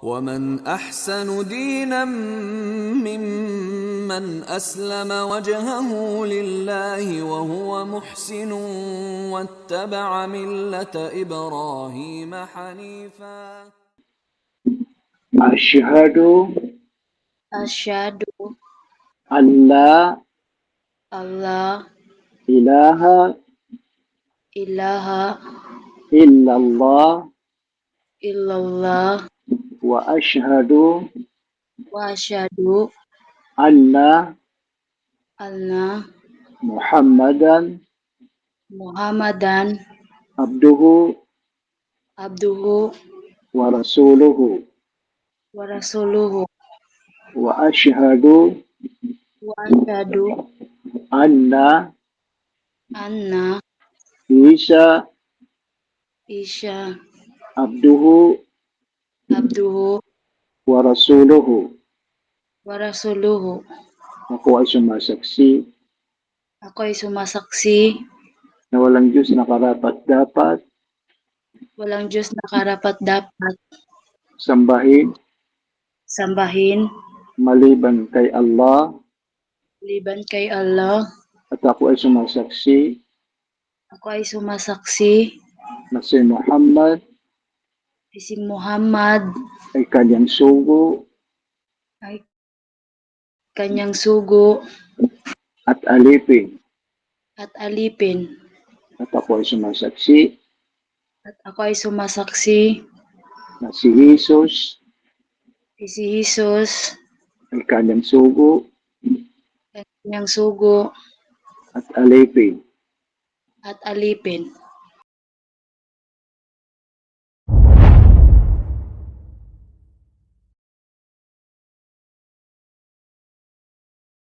ومن أحسن دينا ممن أسلم وجهه لله وهو محسن واتبع ملة إبراهيم حنيفا. أشهد Asyhadu أن لا alla إله ilaha إلا الله illallah وأشهد wa asyhadu أن anna محمدا Muhammadan عبده abduhu ورسوله wa rasuluhu وأشهد wa asyhadu أن anna عيسى Isya عبده abduhu ورسوله. wa rasuluhu. Ako ay sumasaksi Ako ay sumasaksi na walang Diyos na karapat-dapat walang Diyos na karapat-dapat sambahin sambahin maliban kay Allah, liban kay Allah. at ako ay sumasaksi Ako ay sumasaksi na si Muhammad na si Muhammad ay kanyang sugo ay kanyang sugo at alipin. at alipin. At ako ay sumasaksi At ako ay sumasaksi na si Jesus na si Jesus ay kanyang sugo ay kanyang sugo at alipin. at alipin.